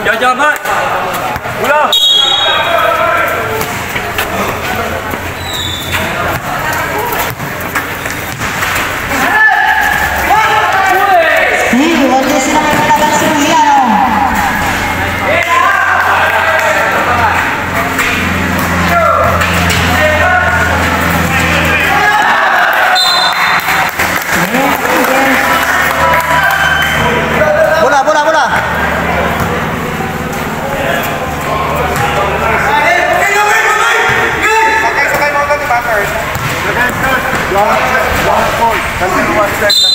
Jangan Mat. Ulang. Waktu sedang berlaga Suliano. Bola. Sakay mo ka ni Backers. One point. One second.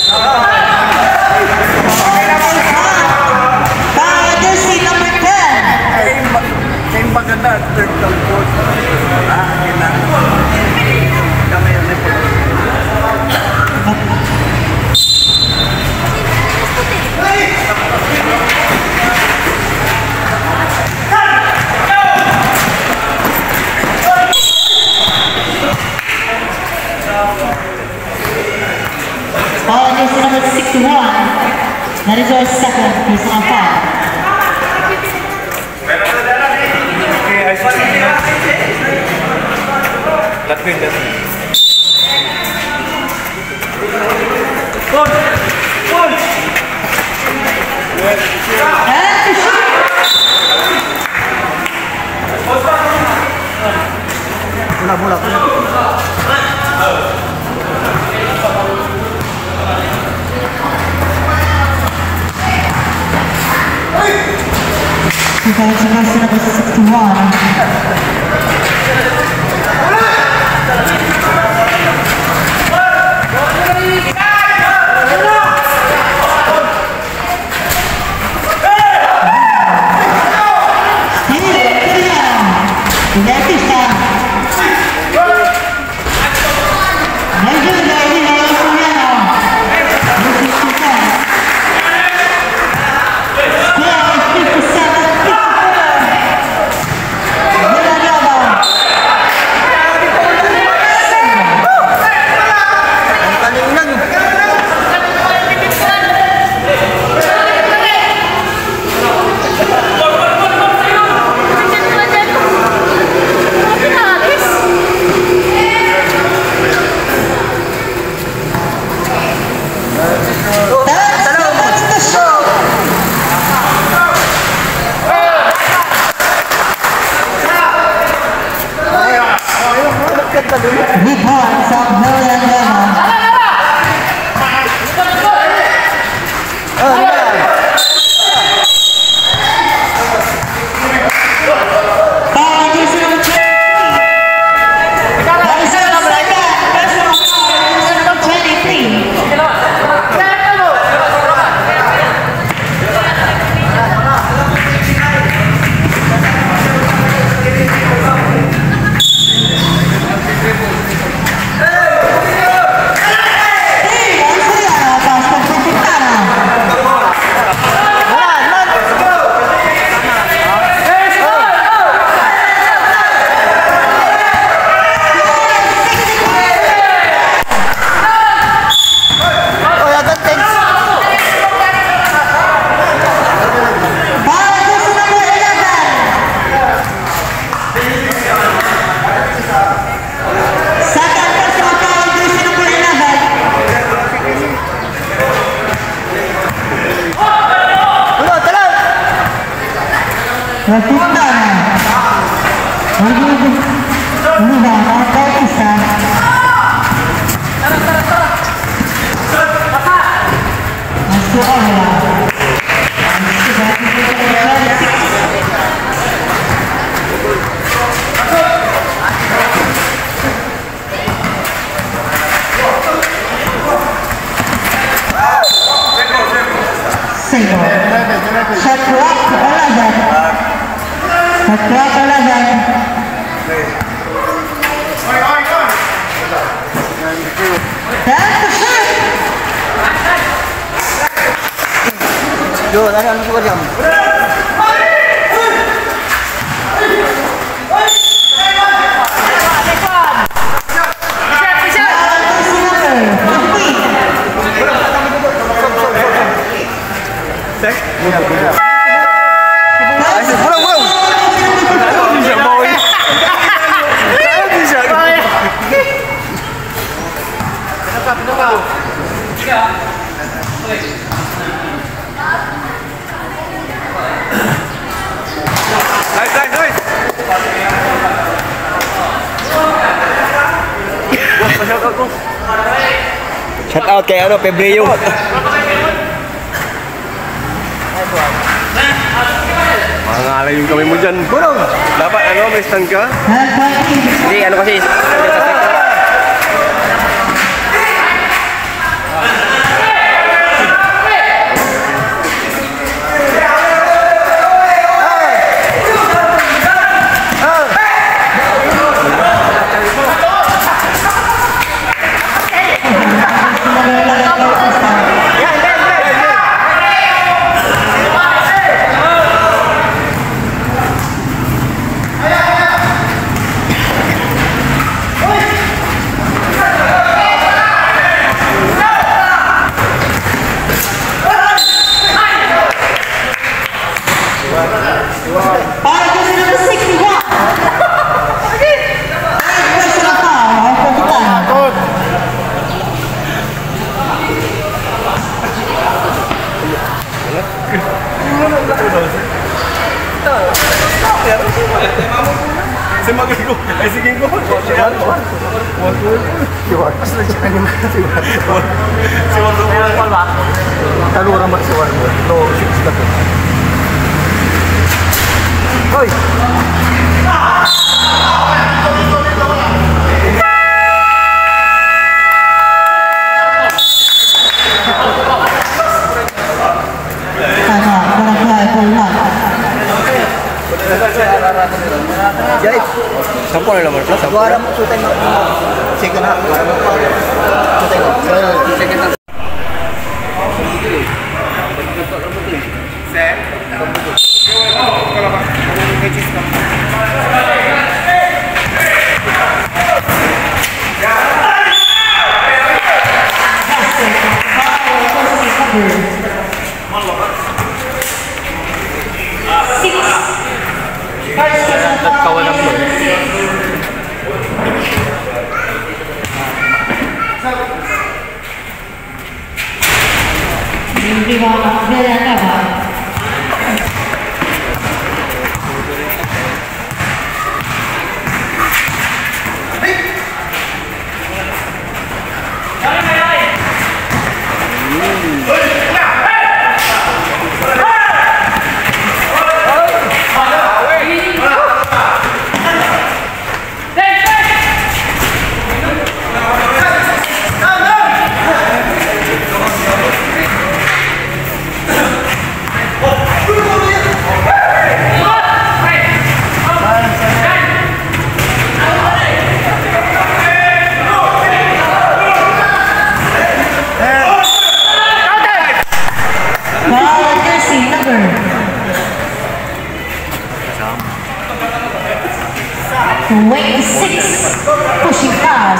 Jersey number 10. Kaya maganda at third down court. Kailangan. Kami yan po. Jersey number 61. That is our second. He's on fire. That's good. Bola. 61. Big points of Million Gamma. Yo, ano suka jam? Cek. Shout out kay ano, Pebreo. Mangalay yung kamay mo dyan. Bulong! Dapat ano, may stand ka? Hindi, ano kasi. Ay, sige ko. Si Warmas na siya ni Si Warmas mo ba? Talura mo si Warmas. No, 6 ka to. Hoy! Guys, Sampo na naman. suara mo sutay mo. Second half. Sutay mo. Second half. Kawalan mo. Hindi ba makakaya ka ba? Pushing foul.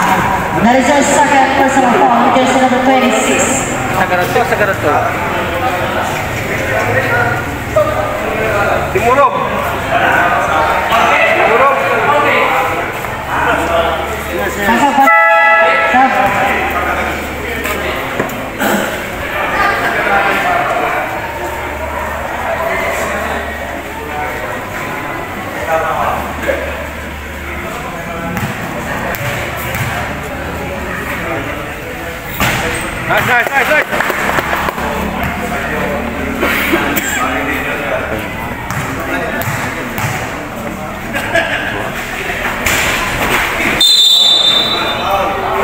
That is our second personal foul. Jersey number 26. Sagarato. Timurog. Nice.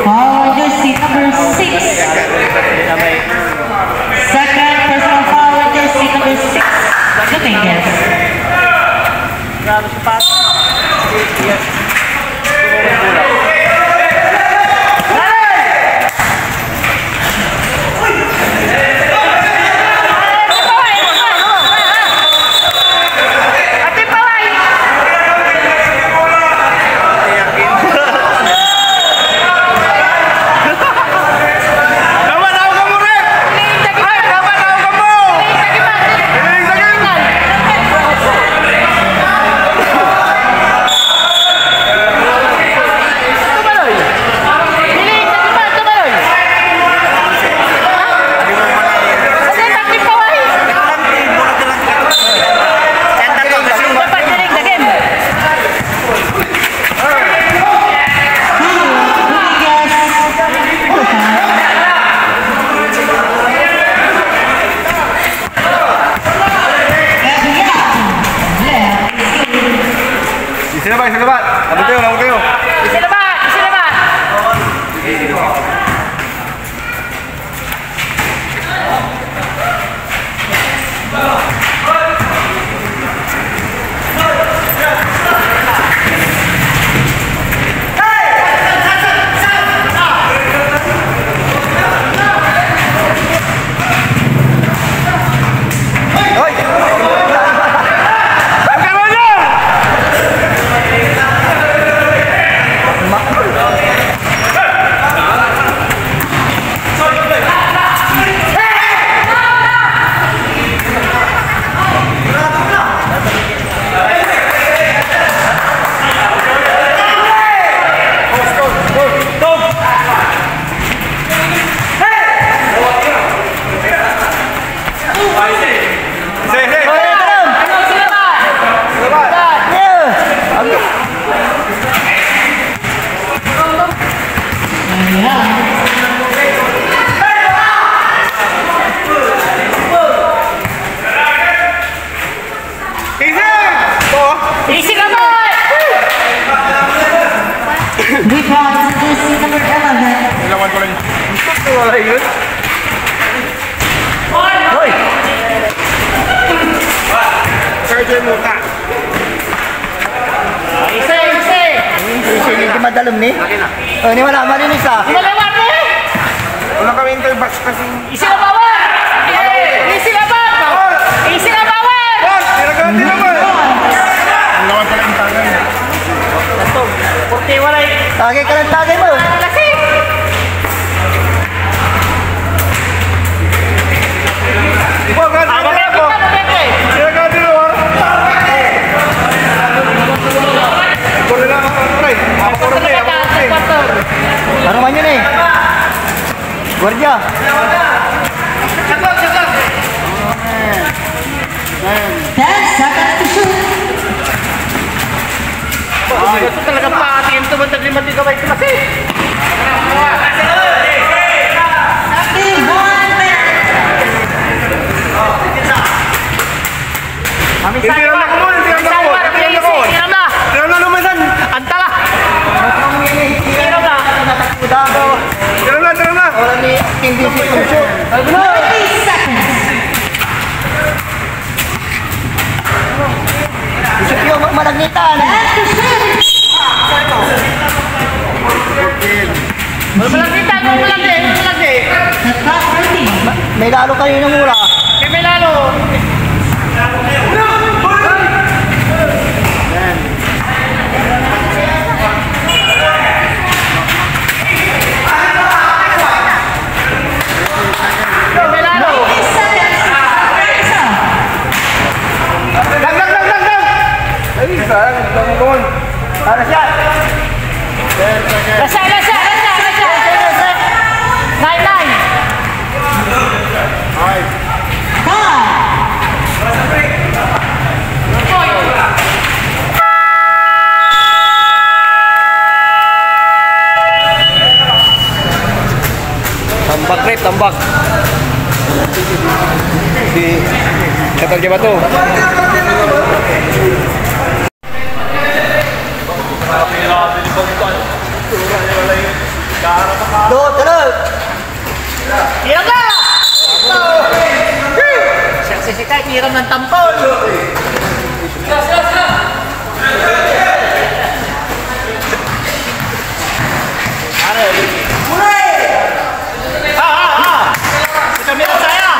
Foul jersey number 6. Second personal foul jersey number 6. Dominguez. Isa labat. Labot kayo. Isi laban! Isi laban! Because this is number 11. Ilawan ko lang. Wala yun. Hoy! Sergio Muta. Isi! Hindi madalam ni. Oh, ni wala malinis ah. Malawat mo! Wala kami interbox kasi. Isi na bawal! Isi na bawal! Isi na bawal! Tinaganti naman! Ilawan ko lang yung tangan. Porque wala Tagay ka lang tagay mo. kasi! Tinaganti naman! Kuri lang ako, Ray. Ako rin. Ano man yun eh? Guardia. 10 seconds to shoot! Ito talaga pati yung tumantag-limang di kamay kasi. 1 minute! Hindi lang ako mo, hindi lang ako. Hiram na! Tira na lumasan! Antala! Tira na! Wala ni hindi si Kusyo. 30 seconds! Gusto ko yung malagnitan. Malaki! The clock running. May lalo kayo ng mura. May lalo! May lalo! 30 seconds! Ay, sayang. Doon. Para siya. Lasa! 9! Tambak, Rep. Tambak. Si... Katal kaya ba ito? Talog. Hiram na! Si Kai, hiram ng tampol! Kami na saya!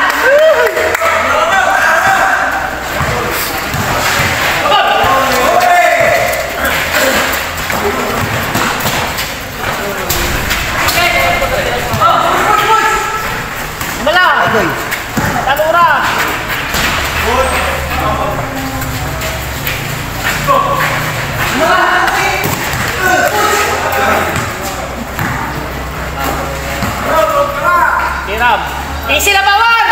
Mala! Talura! Hiram! Isi na bawal!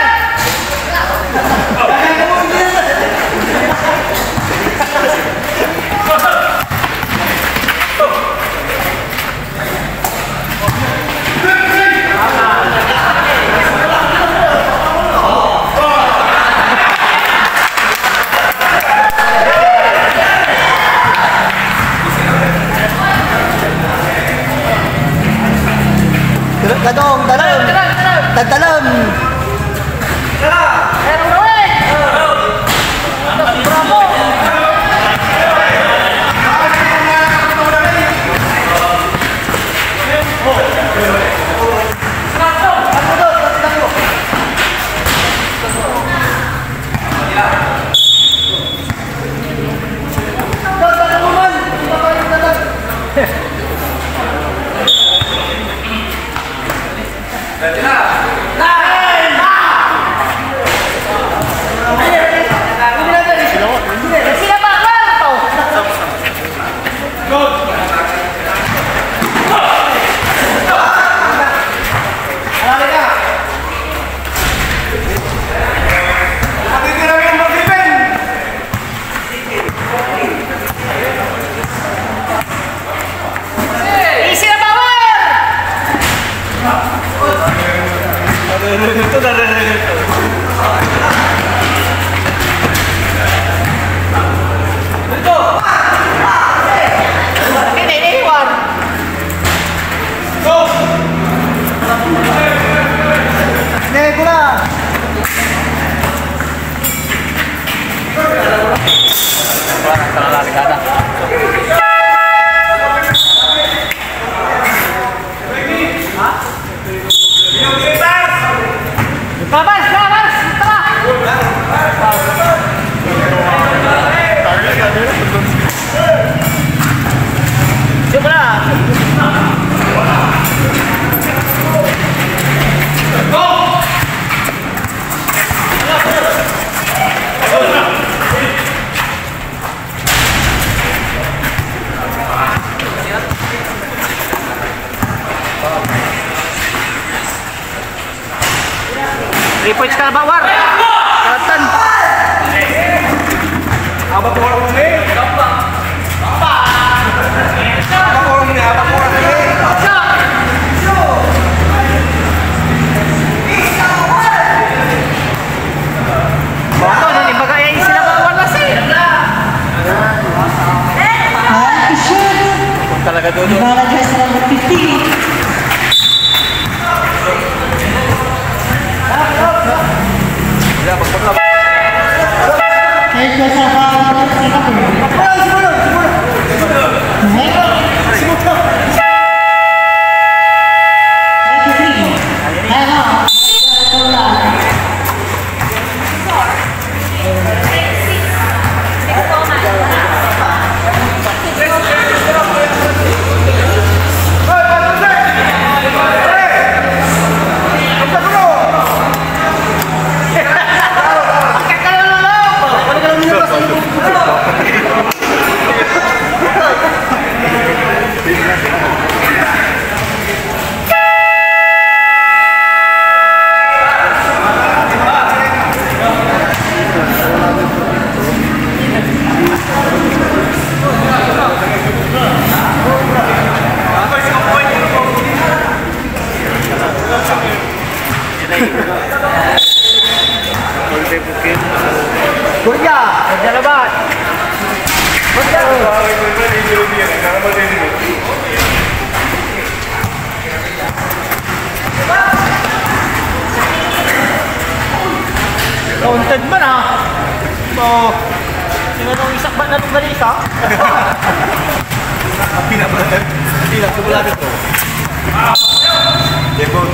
Dong, dalam. Dalam. Points ka na ba, War? Kalatan. Abang ko orang ni. Abang ko orang ni. Bato na ni bagay ay sila bawal na si. Talaga doon. Para just number 15. Kerja lebat. Counted man ah. Oh. Sino nung isak ba na itong ganisa? Pinapalatan. Pinap sebelah itu. Debon.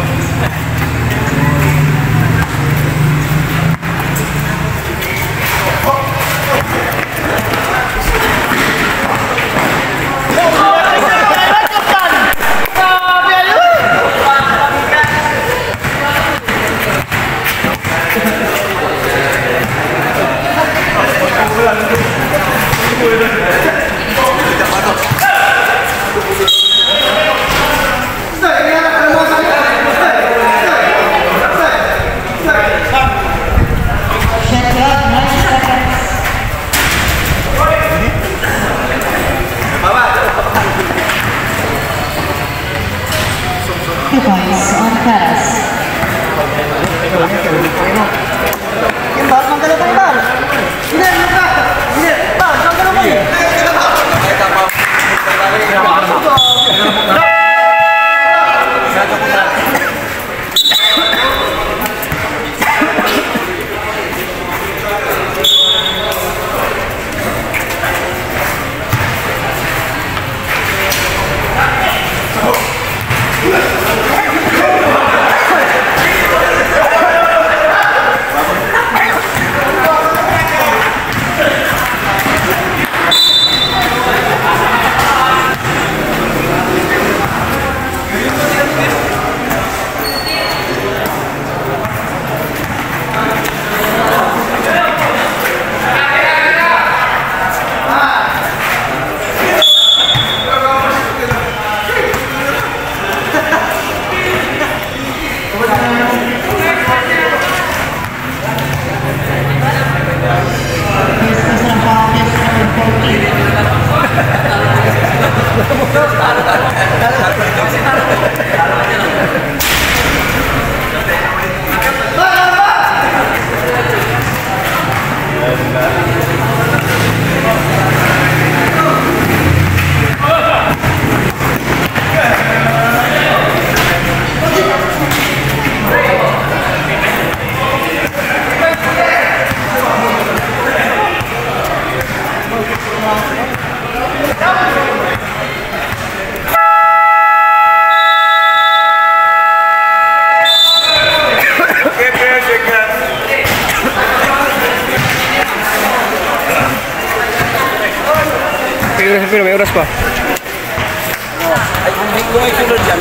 Sige na, pero may oras pa. Ay, kung may sunod yan.